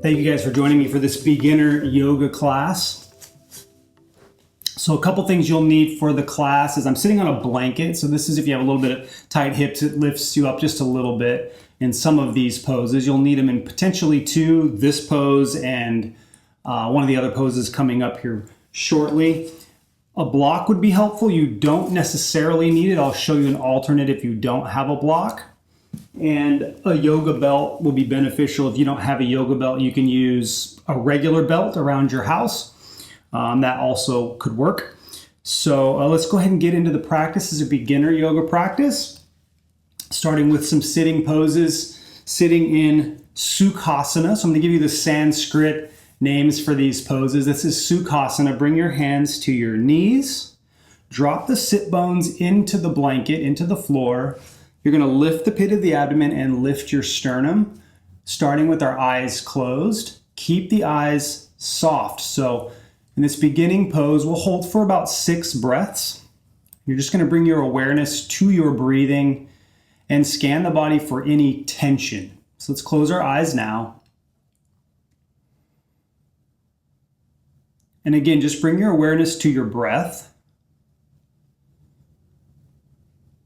Thank you guys for joining me for this beginner yoga class. So a couple things you'll need for the class is I'm sitting on a blanket. So this is if you have a little bit of tight hips, it lifts you up just a little bit in some of these poses. You'll need them in potentially two, this pose and one of the other poses coming up here shortly. A block would be helpful. You don't necessarily need it. I'll show you an alternate if you don't have a block. And a yoga belt will be beneficial. If you don't have a yoga belt, you can use a regular belt around your house. That also could work. So let's go ahead and get into the practice. This is a beginner yoga practice, starting with some sitting poses, sitting in Sukhasana. So I'm going to give you the Sanskrit names for these poses. This is Sukhasana. Bring your hands to your knees. Drop the sit bones into the blanket, into the floor. You're going to lift the pit of the abdomen and lift your sternum, starting with our eyes closed. Keep the eyes soft. So in this beginning pose, we'll hold for about 6 breaths. You're just going to bring your awareness to your breathing and scan the body for any tension. So let's close our eyes now. And again, just bring your awareness to your breath.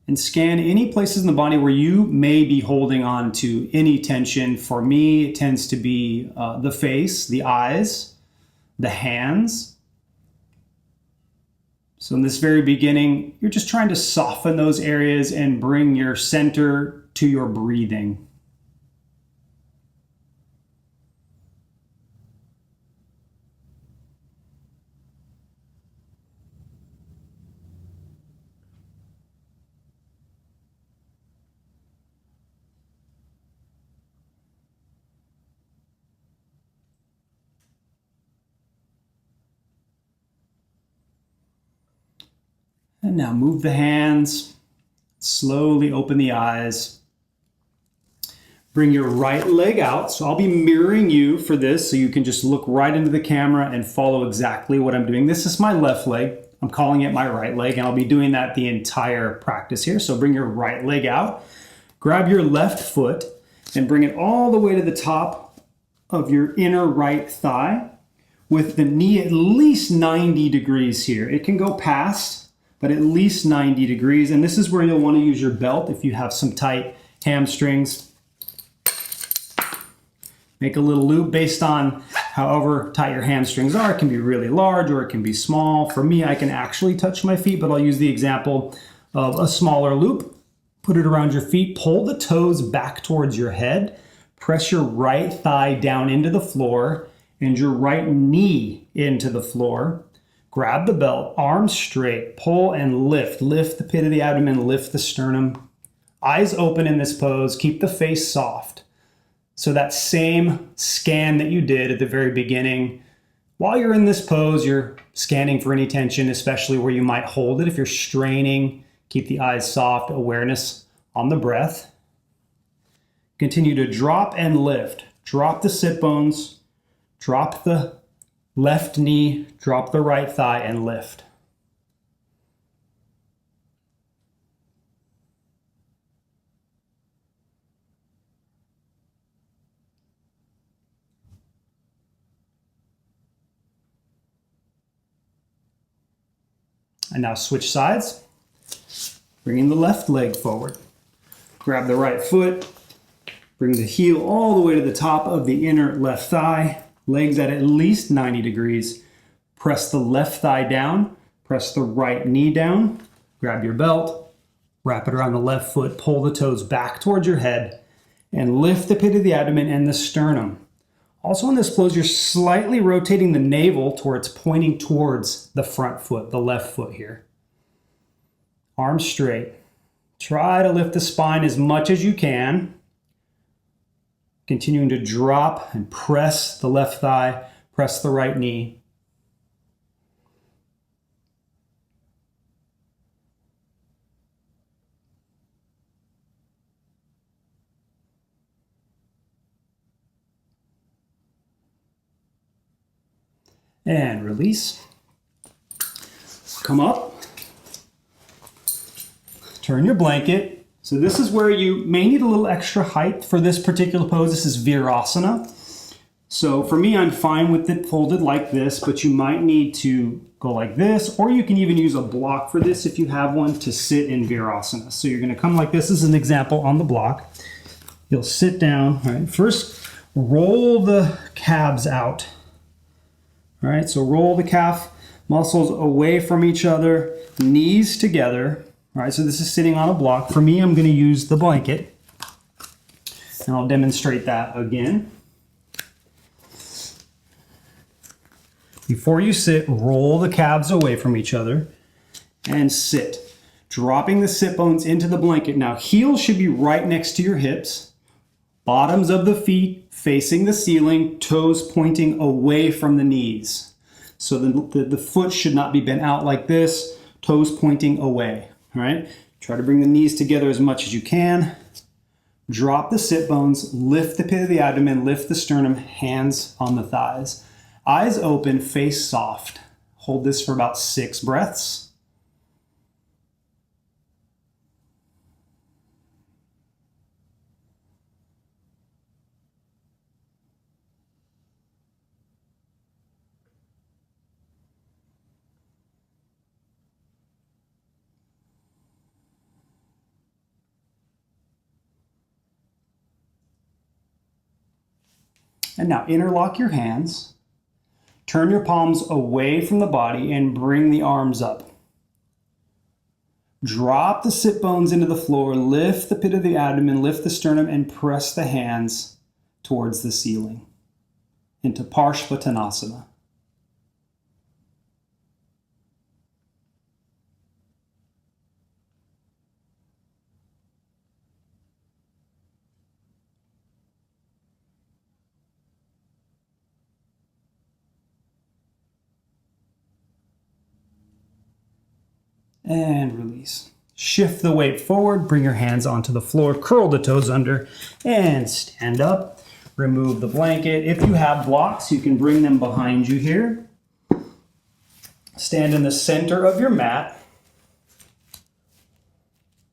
And scan any places in the body where you may be holding on to any tension. For me, it tends to be the face, the eyes, the hands. So in this very beginning, you're just trying to soften those areas and bring your center to your breathing. And now move the hands, slowly open the eyes. Bring your right leg out. So I'll be mirroring you for this so you can just look right into the camera and follow exactly what I'm doing. This is my left leg. I'm calling it my right leg, and I'll be doing that the entire practice here. So bring your right leg out, grab your left foot and bring it all the way to the top of your inner right thigh with the knee at least 90 degrees here. It can go past, but at least 90 degrees. And this is where you'll want to use your belt if you have some tight hamstrings. Make a little loop based on however tight your hamstrings are. It can be really large or it can be small. For me, I can actually touch my feet, but I'll use the example of a smaller loop. Put it around your feet, pull the toes back towards your head, press your right thigh down into the floor and your right knee into the floor. Grab the belt, arms straight, pull and lift. Lift the pit of the abdomen, lift the sternum. Eyes open in this pose, keep the face soft. So that same scan that you did at the very beginning, while you're in this pose, you're scanning for any tension, especially where you might hold it. If you're straining, keep the eyes soft, awareness on the breath. Continue to drop and lift. Drop the sit bones, drop the left knee, drop the right thigh and lift. And now switch sides, bringing the left leg forward. Grab the right foot, bring the heel all the way to the top of the inner left thigh. Legs at least 90 degrees. Press the left thigh down, press the right knee down, grab your belt, wrap it around the left foot, pull the toes back towards your head, and lift the pit of the abdomen and the sternum. Also in this pose, you're slightly rotating the navel towards pointing towards the front foot, the left foot here. Arms straight. Try to lift the spine as much as you can. Continuing to drop and press the left thigh, press the right knee. And release. Come up. Turn your blanket. So this is where you may need a little extra height for this particular pose. This is Virasana. So for me, I'm fine with it folded like this, but you might need to go like this, or you can even use a block for this if you have one to sit in Virasana. So you're going to come like this. This is an example on the block. You'll sit down, all right? First, roll the calves out. All right, so roll the calf muscles away from each other, knees together. All right, so this is sitting on a block. For me, I'm going to use the blanket, and I'll demonstrate that again. Before you sit, roll the calves away from each other and sit, dropping the sit bones into the blanket. Now, heels should be right next to your hips, bottoms of the feet facing the ceiling, toes pointing away from the knees. So the foot should not be bent out like this, toes pointing away, all right? Try to bring the knees together as much as you can. Drop the sit bones, lift the pit of the abdomen, lift the sternum, hands on the thighs. Eyes open, face soft. Hold this for about 6 breaths. And now interlock your hands. Turn your palms away from the body and bring the arms up. Drop the sit bones into the floor, lift the pit of the abdomen, lift the sternum, and press the hands towards the ceiling into Parshvattanasana. And release. Shift the weight forward, bring your hands onto the floor, curl the toes under, and stand up. Remove the blanket. If you have blocks, you can bring them behind you here. Stand in the center of your mat.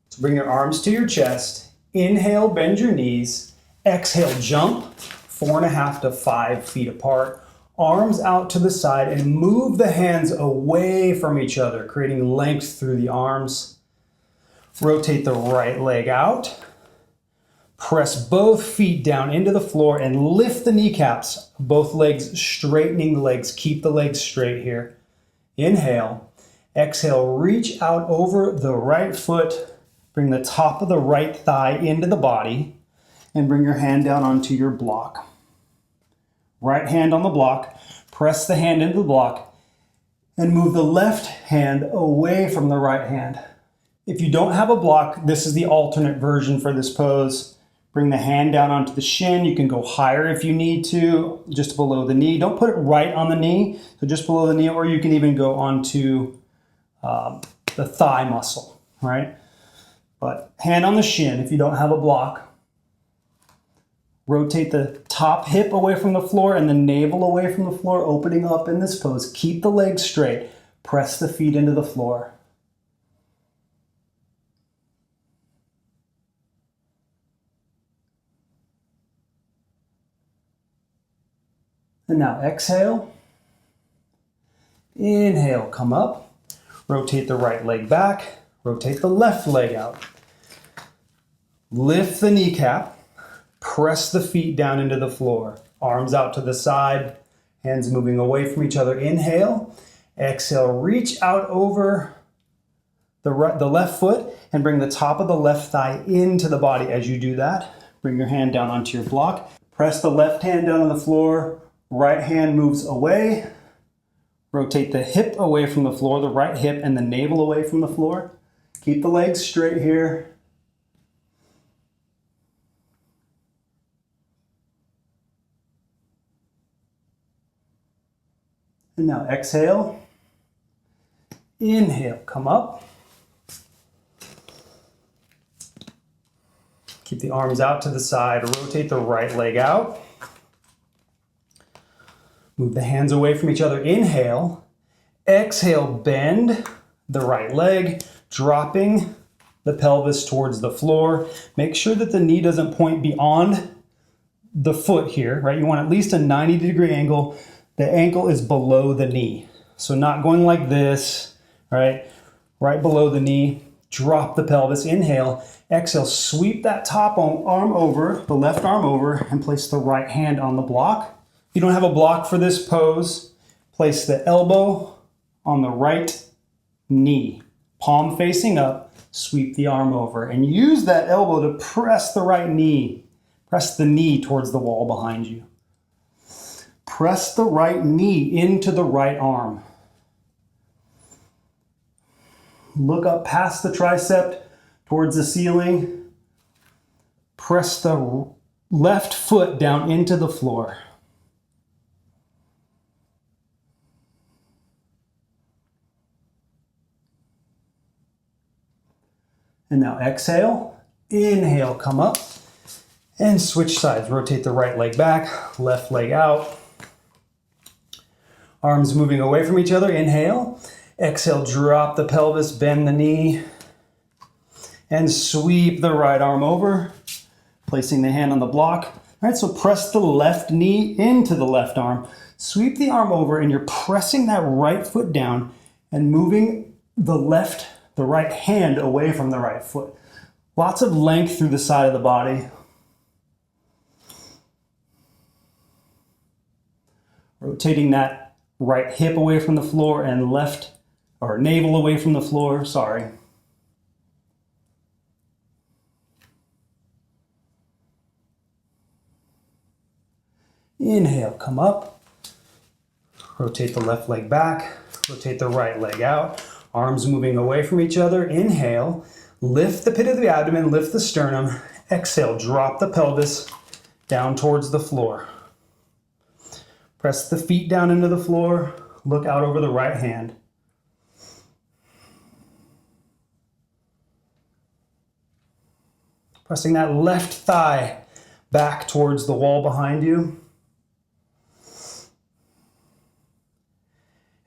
So bring your arms to your chest. Inhale, bend your knees. Exhale, jump 4.5 to 5 feet apart. Arms out to the side and move the hands away from each other, creating length through the arms. Rotate the right leg out. Press both feet down into the floor and lift the kneecaps, both legs straightening the legs. Keep the legs straight here. Inhale. Exhale, reach out over the right foot. Bring the top of the right thigh into the body and bring your hand down onto your block. Right hand on the block, press the hand into the block, and move the left hand away from the right hand. If you don't have a block, this is the alternate version for this pose. Bring the hand down onto the shin. You can go higher if you need to, just below the knee. Don't put it right on the knee, so just below the knee, or you can even go onto the thigh muscle, right? But hand on the shin if you don't have a block. Rotate the top hip away from the floor and the navel away from the floor, opening up in this pose. Keep the legs straight. Press the feet into the floor. And now exhale. Inhale, come up. Rotate the right leg back. Rotate the left leg out. Lift the kneecap. Press the feet down into the floor. Arms out to the side, hands moving away from each other. Inhale. Exhale, reach out over the left foot and bring the top of the left thigh into the body. As you do that, bring your hand down onto your block. Press the left hand down on the floor. Right hand moves away. Rotate the hip away from the floor, the right hip and the navel away from the floor. Keep the legs straight here. And now exhale. Inhale, come up. Keep the arms out to the side. Rotate the right leg out. Move the hands away from each other. Inhale. Exhale, bend the right leg, dropping the pelvis towards the floor. Make sure that the knee doesn't point beyond the foot here, right? You want at least a 90-degree angle. The ankle is below the knee. So not going like this, right? Right below the knee. Drop the pelvis, inhale. Exhale, sweep that top arm over, the left arm over, and place the right hand on the block. If you don't have a block for this pose, place the elbow on the right knee, palm facing up, sweep the arm over, and use that elbow to press the right knee. Press the knee towards the wall behind you. Press the right knee into the right arm. Look up past the tricep towards the ceiling. Press the left foot down into the floor. And now exhale, inhale, come up, and switch sides. Rotate the right leg back, left leg out. Arms moving away from each other, inhale. Exhale, drop the pelvis, bend the knee, and sweep the right arm over, placing the hand on the block. All right, so press the left knee into the left arm. Sweep the arm over, and you're pressing that right foot down and moving the right hand away from the right foot. Lots of length through the side of the body. Rotating that right hip away from the floor and left, or navel away from the floor, sorry. Inhale, come up. Rotate the left leg back, rotate the right leg out. Arms moving away from each other. Inhale, lift the pit of the abdomen, lift the sternum. Exhale, drop the pelvis down towards the floor. Press the feet down into the floor. Look out over the right hand. Pressing that left thigh back towards the wall behind you.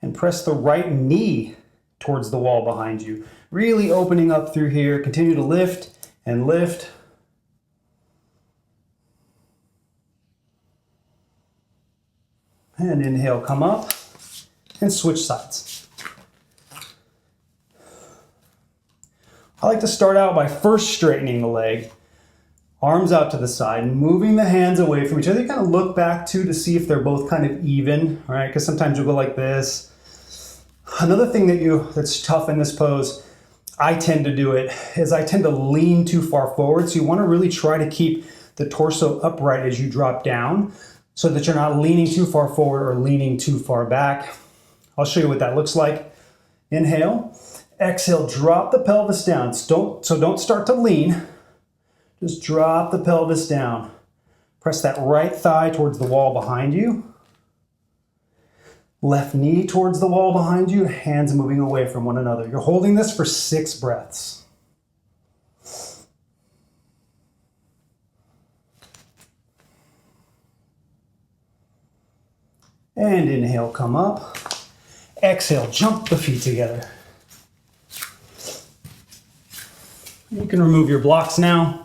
And press the right knee towards the wall behind you. Really opening up through here. Continue to lift and lift. And inhale, come up and switch sides. I like to start out by first straightening the leg. Arms out to the side, moving the hands away from each other. You kind of look back too to see if they're both kind of even, right? Because sometimes you'll go like this. Another thing that's tough in this pose, I tend to do it, is I tend to lean too far forward. So you want to really try to keep the torso upright as you drop down so that you're not leaning too far forward or leaning too far back. I'll show you what that looks like. Inhale, exhale, drop the pelvis down. So don't start to lean. Just drop the pelvis down. Press that right thigh towards the wall behind you. Left knee towards the wall behind you, hands moving away from one another. You're holding this for 6 breaths. And inhale, come up. Exhale, jump the feet together. You can remove your blocks now.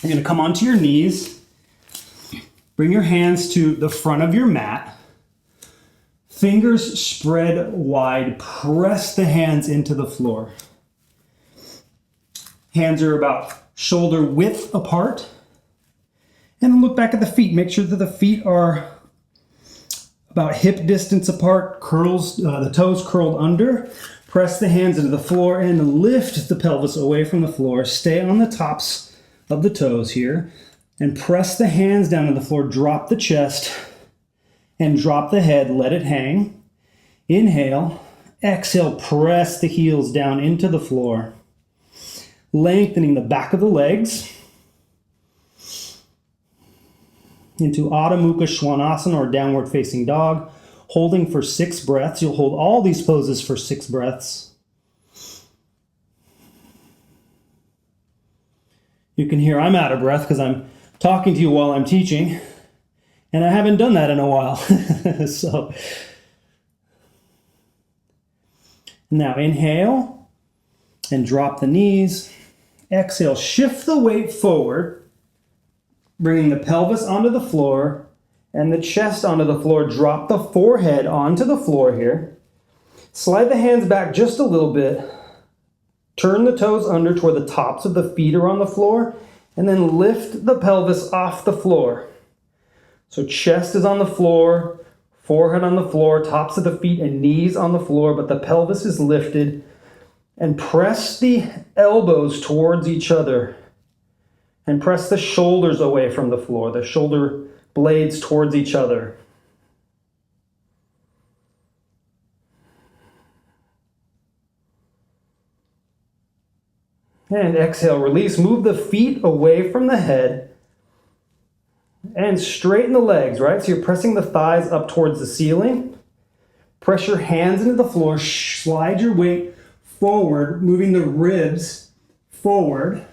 You're going to come onto your knees. Bring your hands to the front of your mat. Fingers spread wide. Press the hands into the floor. Hands are about shoulder width apart. And then look back at the feet. Make sure that the feet are about hip distance apart. The toes curled under. Press the hands into the floor and lift the pelvis away from the floor. Stay on the tops of the toes here. And press the hands down to the floor, drop the chest, and drop the head, let it hang. Inhale, exhale, press the heels down into the floor. Lengthening the back of the legs into Adho Mukha Svanasana or downward facing dog. Holding for 6 breaths. You'll hold all these poses for 6 breaths. You can hear I'm out of breath because I'm talking to you while I'm teaching, and I haven't done that in a while. So now inhale and drop the knees. Exhale, shift the weight forward, bringing the pelvis onto the floor and the chest onto the floor. Drop the forehead onto the floor here. Slide the hands back just a little bit. Turn the toes under to where the tops of the feet are on the floor, and then lift the pelvis off the floor. So chest is on the floor, forehead on the floor, tops of the feet and knees on the floor, but the pelvis is lifted. And press the elbows towards each other. And press the shoulders away from the floor, the shoulder blades towards each other. And exhale, release. Move the feet away from the head. And straighten the legs, right? So you're pressing the thighs up towards the ceiling. Press your hands into the floor. Slide your weight forward, moving the ribs forward.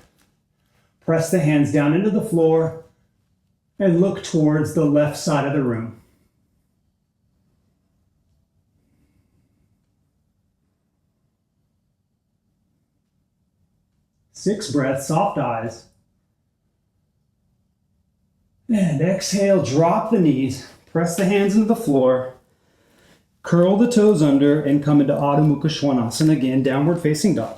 Press the hands down into the floor and look towards the left side of the room. Six breaths, soft eyes. And exhale, drop the knees, press the hands into the floor, curl the toes under, and come into Adho Mukha Svanasana again, downward facing dog.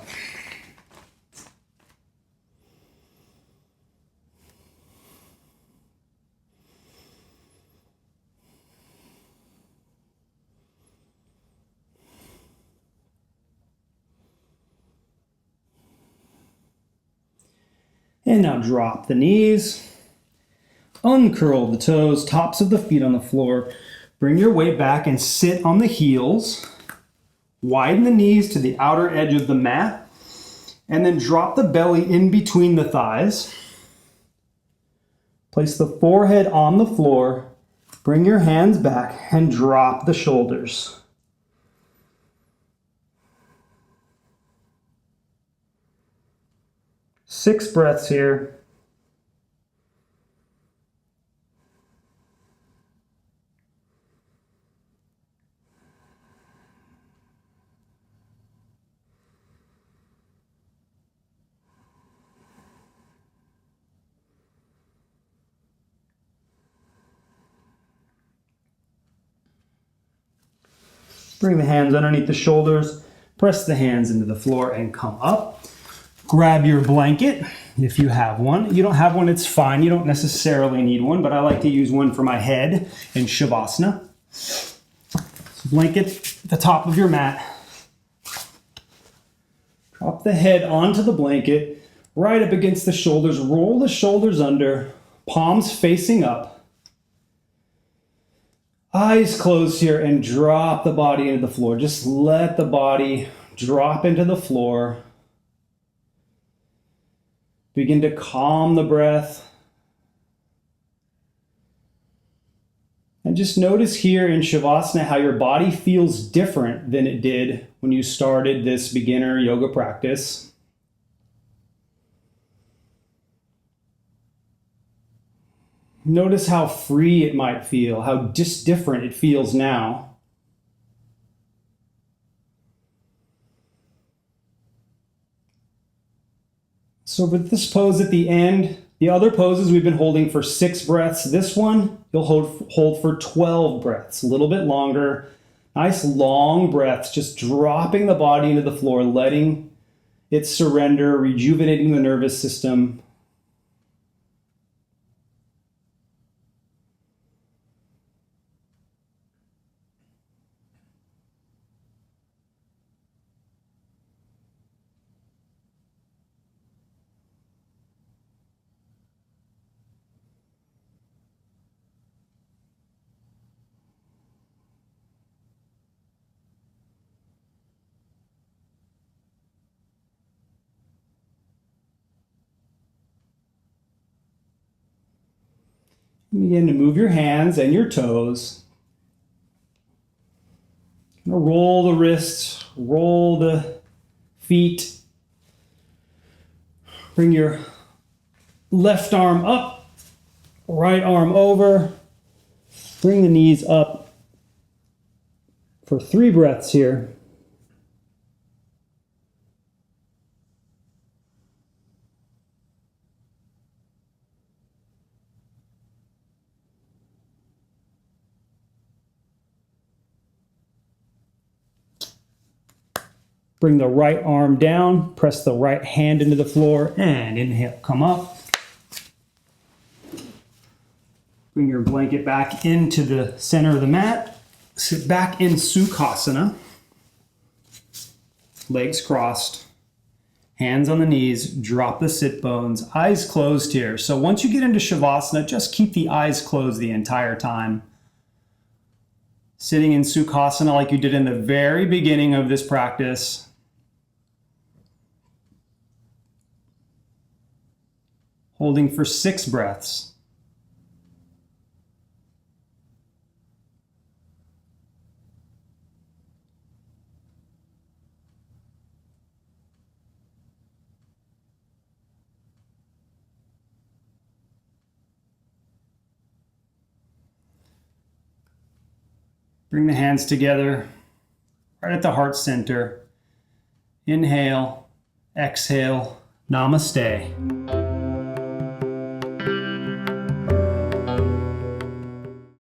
And now drop the knees, uncurl the toes, tops of the feet on the floor. Bring your weight back and sit on the heels. Widen the knees to the outer edge of the mat. And then drop the belly in between the thighs. Place the forehead on the floor. Bring your hands back and drop the shoulders. Six breaths here. Bring the hands underneath the shoulders. Press the hands into the floor and come up. Grab your blanket if you have one. You don't have one, it's fine. You don't necessarily need one, but I like to use one for my head in Shavasana. So blanket at the top of your mat. Drop the head onto the blanket, right up against the shoulders. Roll the shoulders under, palms facing up. Eyes closed here and drop the body into the floor. Just let the body drop into the floor. Begin to calm the breath. And just notice here in Shavasana how your body feels different than it did when you started this beginner yoga practice. Notice how free it might feel, how just different it feels now. So with this pose at the end, the other poses we've been holding for 6 breaths. This one, you'll hold for 12 breaths, a little bit longer. Nice long breaths, just dropping the body into the floor, letting it surrender, rejuvenating the nervous system. Begin to move your hands and your toes. Roll the wrists, roll the feet. Bring your left arm up, right arm over. Bring the knees up for 3 breaths here. Bring the right arm down, press the right hand into the floor, and inhale, come up. Bring your blanket back into the center of the mat. Sit back in Sukhasana. Legs crossed, hands on the knees, drop the sit bones, eyes closed here. So once you get into Shavasana, just keep the eyes closed the entire time. Sitting in Sukhasana like you did in the very beginning of this practice. Holding for 6 breaths. Bring the hands together, right at the heart center. Inhale, exhale, namaste.